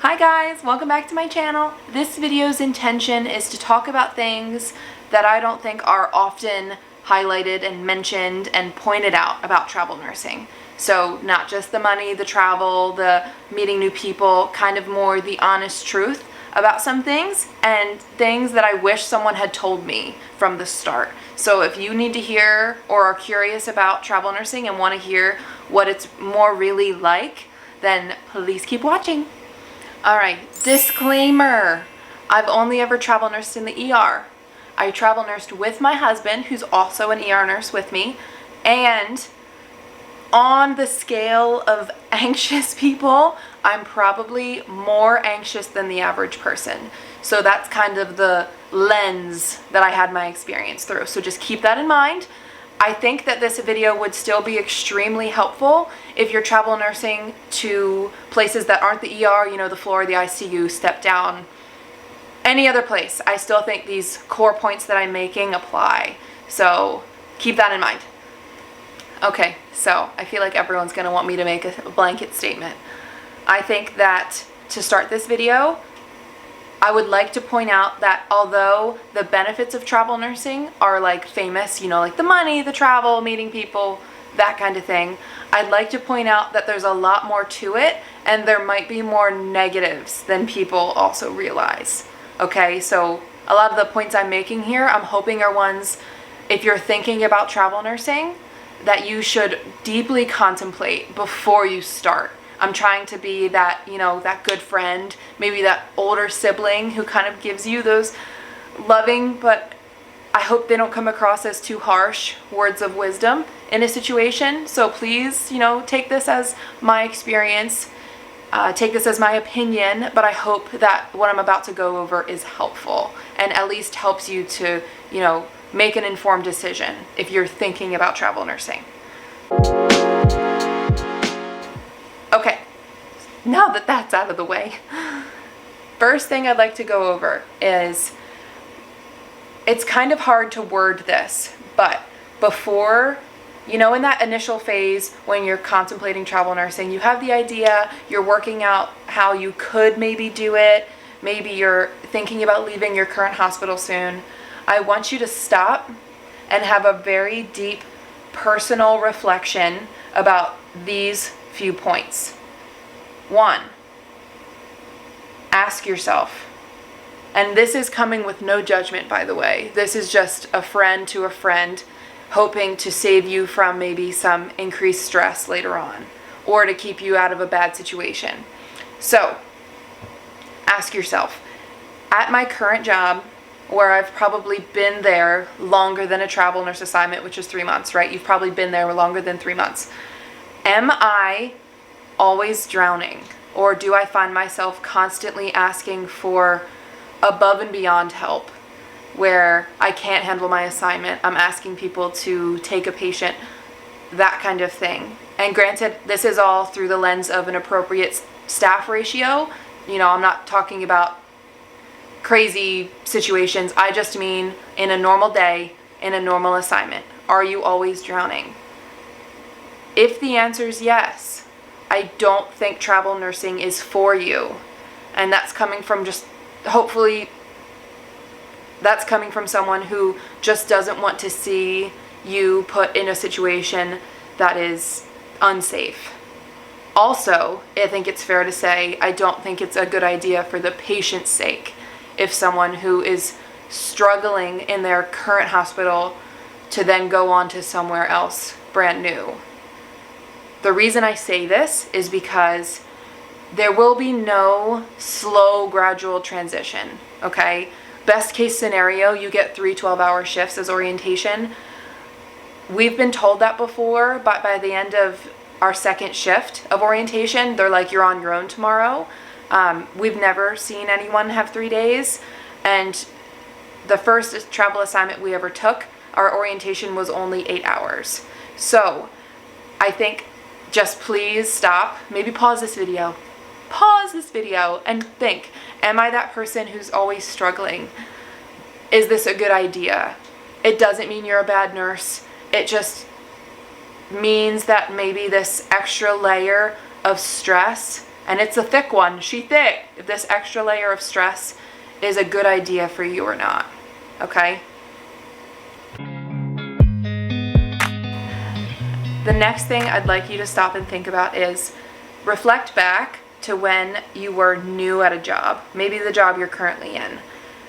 Hi guys, welcome back to my channel. This video's intention is to talk about things that I don't think are often highlighted and mentioned and pointed out about travel nursing. So not just the money, the travel, the meeting new people, kind of more the honest truth about some things and things that I wish someone had told me from the start. So if you need to hear or are curious about travel nursing and want to hear what it's more really like, then please keep watching. Alright, disclaimer. I've only ever travel nursed in the ER. I travel nursed with my husband, who's also an ER nurse with me, and on the scale of anxious people, I'm probably more anxious than the average person. So that's kind of the lens that I had my experience through. So just keep that in mind. I think that this video would still be extremely helpful if you're travel nursing to places that aren't the ER, you know, the floor, the ICU, step down, any other place. I still think these core points that I'm making apply. So keep that in mind. Okay, so I feel like everyone's going to want me to make a blanket statement. I think that to start this video, I would like to point out that although the benefits of travel nursing are like famous, you know, like the money, the travel, meeting people, that kind of thing, I'd like to point out that there's a lot more to it and there might be more negatives than people also realize. Okay, so a lot of the points I'm making here, I'm hoping are ones, if you're thinking about travel nursing, that you should deeply contemplate before you start. I'm trying to be that, you know, that good friend, maybe that older sibling who kind of gives you those loving, but I hope they don't come across as too harsh words of wisdom in a situation. So please, you know, take this as my experience, take this as my opinion, but I hope that what I'm about to go over is helpful and at least helps you to, you know, make an informed decision if you're thinking about travel nursing. Okay, now that that's out of the way, first thing I'd like to go over is, it's kind of hard to word this, but before, you know, in that initial phase when you're contemplating travel nursing, you have the idea, you're working out how you could maybe do it, maybe you're thinking about leaving your current hospital soon. I want you to stop and have a very deep personal reflection about these few points. 1, ask yourself, and this is coming with no judgment, by the way. This is just a friend to a friend hoping to save you from maybe some increased stress later on or to keep you out of a bad situation. So, ask yourself, at my current job, where I've probably been there longer than a travel nurse assignment, which is 3 months, right? You've probably been there longer than 3 months. Am I always drowning? Or do I find myself constantly asking for above and beyond help where I can't handle my assignment? I'm asking people to take a patient, that kind of thing. And granted, this is all through the lens of an appropriate staff ratio. You know, I'm not talking about crazy situations. I just mean in a normal day, in a normal assignment. Are you always drowning? If the answer is yes, I don't think travel nursing is for you. And that's coming from just, hopefully, that's coming from someone who just doesn't want to see you put in a situation that is unsafe. Also, I think it's fair to say, I don't think it's a good idea for the patient's sake if someone who is struggling in their current hospital to then go on to somewhere else brand new. The reason I say this is because there will be no slow, gradual transition, okay? Best case scenario, you get 3 12-hour shifts as orientation. We've been told that before, but by the end of our second shift of orientation, they're like, you're on your own tomorrow. We've never seen anyone have 3 days, and the first travel assignment we ever took, our orientation was only 8 hours. So I think just please stop, maybe pause this video and think, am I that person who's always struggling? Is this a good idea? It doesn't mean you're a bad nurse. It just means that maybe this extra layer of stress and it's a thick one, she thick, if this extra layer of stress is a good idea for you or not, okay? The next thing I'd like you to stop and think about is reflect back to when you were new at a job, maybe the job you're currently in,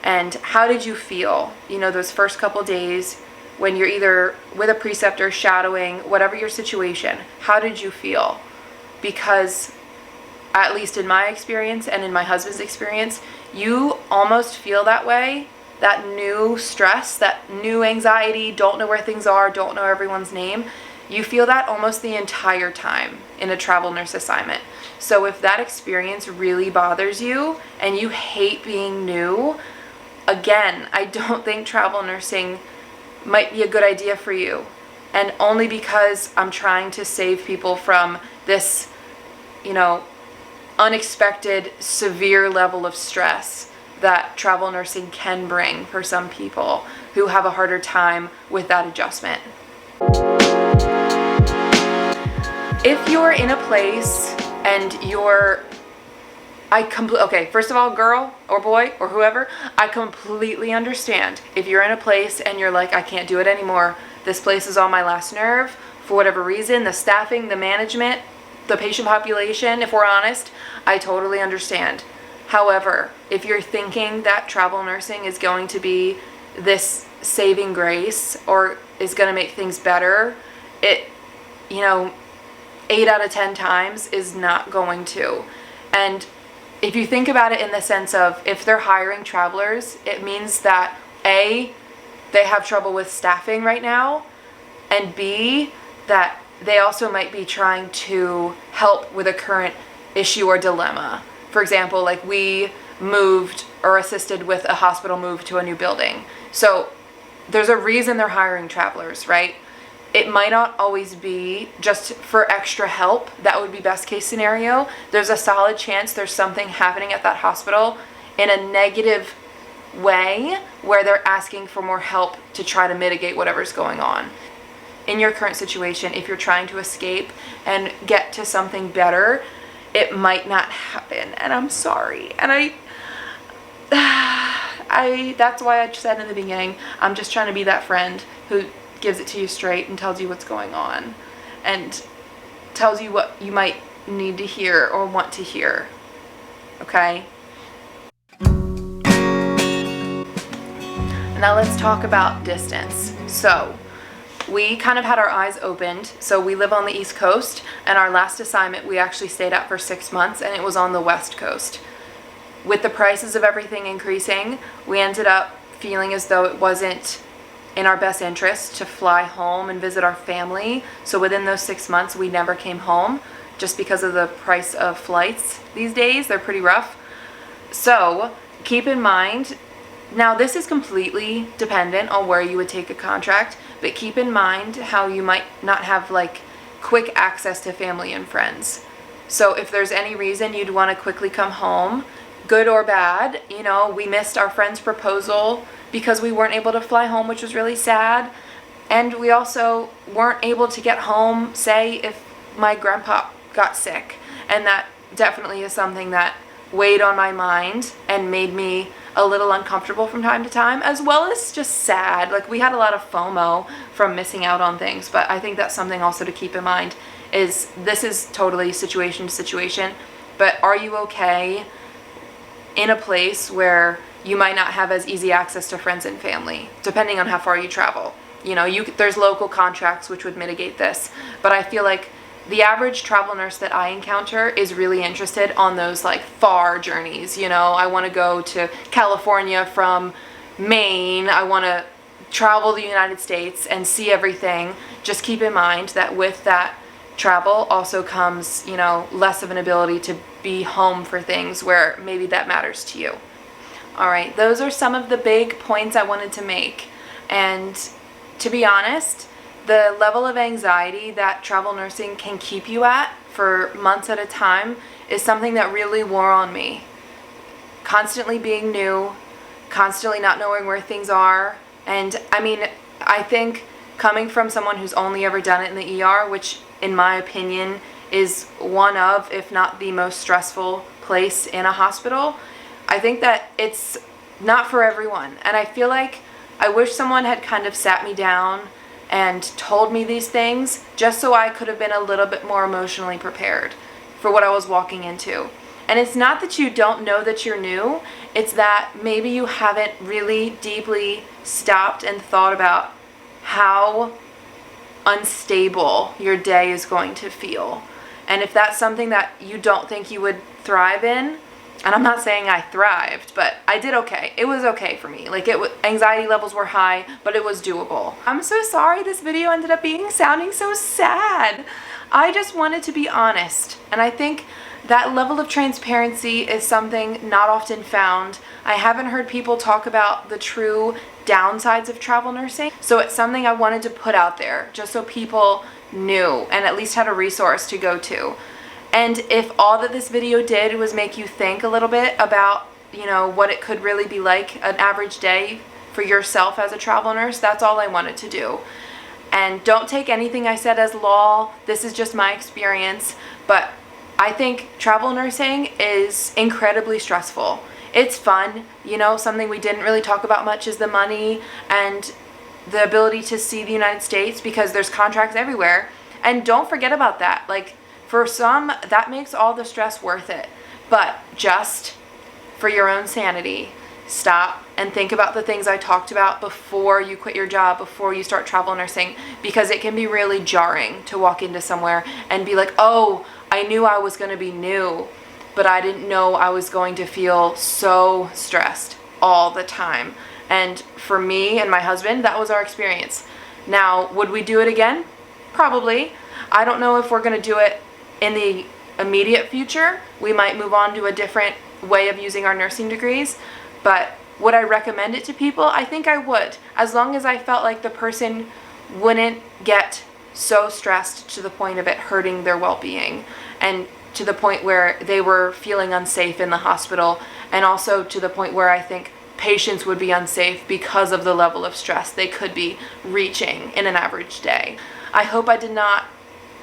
and how did you feel, those first couple days when you're either with a preceptor, shadowing, whatever your situation, how did you feel? Because at least in my experience and in my husband's experience, you almost feel that way, that new stress, that new anxiety, don't know where things are, don't know everyone's name. You feel that almost the entire time in a travel nurse assignment. So if that experience really bothers you and you hate being new, again, I don't think travel nursing might be a good idea for you. And only because I'm trying to save people from this, unexpected, severe level of stress that travel nursing can bring for some people who have a harder time with that adjustment. If you're in a place and okay, first of all, girl or boy or whoever, I completely understand. If you're in a place and you're like, I can't do it anymore, this place is on my last nerve, for whatever reason, the staffing, the management, the patient population, if we're honest, I totally understand. However, if you're thinking that travel nursing is going to be this saving grace or is going to make things better, it, 8 out of 10 times is not going to. And if you think about it in the sense of if they're hiring travelers, it means that A, they have trouble with staffing right now, and B, that they also might be trying to help with a current issue or dilemma. For example, like we moved or assisted with a hospital move to a new building. So there's a reason they're hiring travelers, right? It might not always be just for extra help. That would be best case scenario. There's a solid chance there's something happening at that hospital in a negative way where they're asking for more help to try to mitigate whatever's going on. In your current situation, if you're trying to escape and get to something better, it might not happen. And I'm sorry. And that's why I said in the beginning, I'm just trying to be that friend who gives it to you straight and tells you what's going on and tells you what you might need to hear or want to hear. Okay? Now let's talk about distance. So we kind of had our eyes opened. So we live on the East Coast, and our last assignment we actually stayed at for 6 months, and it was on the West Coast. With the prices of everything increasing, we ended up feeling as though it wasn't in our best interest to fly home and visit our family. So within those 6 months, we never came home just because of the price of flights these days. They're pretty rough. So keep in mind, now this is completely dependent on where you would take a contract, but keep in mind how you might not have like quick access to family and friends. So if there's any reason you'd want to quickly come home, good or bad, we missed our friend's proposal because we weren't able to fly home, which was really sad. And we also weren't able to get home, say, if my grandpa got sick. And that definitely is something that weighed on my mind and made me a little uncomfortable from time to time, as well as just sad. Like, we had a lot of FOMO from missing out on things, but I think that's something also to keep in mind is this is totally situation to situation, but are you okay in a place where you might not have as easy access to friends and family, depending on how far you travel? There's local contracts which would mitigate this, but I feel like the average travel nurse that I encounter is really interested on those like far journeys. I want to go to California from Maine. I want to travel the United States and see everything. Just keep in mind that with that travel also comes, less of an ability to be home for things where maybe that matters to you. All right, those are some of the big points I wanted to make. And to be honest, the level of anxiety that travel nursing can keep you at for months at a time is something that really wore on me. Constantly being new, constantly not knowing where things are. And I think coming from someone who's only ever done it in the ER, which in my opinion is one of, if not the most stressful place in a hospital. I think that it's not for everyone. And I feel like I wish someone had kind of sat me down and told me these things just so I could have been a little bit more emotionally prepared for what I was walking into. And it's not that you don't know that you're new, it's that maybe you haven't really deeply stopped and thought about how unstable your day is going to feel. And if that's something that you don't think you would thrive in, and I'm not saying I thrived, but I did okay. It was okay for me. Like, anxiety levels were high, but it was doable. I'm so sorry this video ended up sounding so sad. I just wanted to be honest. And I think that level of transparency is something not often found. I haven't heard people talk about the true downsides of travel nursing. So it's something I wanted to put out there just so people knew and at least had a resource to go to. And if all that this video did was make you think a little bit about, what it could really be like an average day for yourself as a travel nurse, that's all I wanted to do. And don't take anything I said as law. This is just my experience. But I think travel nursing is incredibly stressful. It's fun. Something we didn't really talk about much is the money and the ability to see the United States, because there's contracts everywhere. And don't forget about that. Like, for some, that makes all the stress worth it. But just for your own sanity, stop and think about the things I talked about before you quit your job, before you start travel nursing, because it can be really jarring to walk into somewhere and be like, oh, I knew I was going to be new, but I didn't know I was going to feel so stressed all the time. And for me and my husband, that was our experience. Now, would we do it again? Probably. I don't know if we're going to do it in the immediate future. We might move on to a different way of using our nursing degrees, but would I recommend it to people? I think I would, as long as I felt like the person wouldn't get so stressed to the point of it hurting their well-being, and to the point where they were feeling unsafe in the hospital, and also to the point where I think patients would be unsafe because of the level of stress they could be reaching in an average day. I hope I did not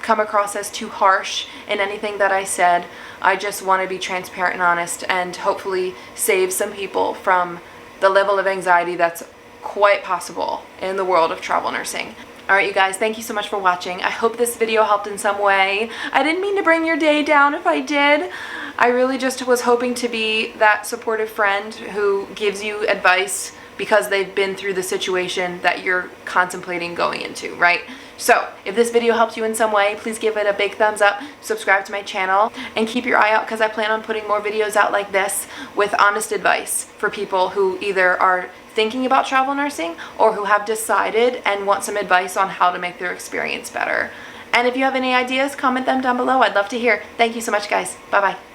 come across as too harsh in anything that I said. I just want to be transparent and honest and hopefully save some people from the level of anxiety that's quite possible in the world of travel nursing. Alright, you guys, thank you so much for watching. I hope this video helped in some way. I didn't mean to bring your day down if I did. I really just was hoping to be that supportive friend who gives you advice because they've been through the situation that you're contemplating going into, right? So, if this video helped you in some way, please give it a big thumbs up, subscribe to my channel, and keep your eye out because I plan on putting more videos out like this with honest advice for people who either are thinking about travel nursing or who have decided and want some advice on how to make their experience better. And if you have any ideas, comment them down below. I'd love to hear. Thank you so much, guys. Bye-bye.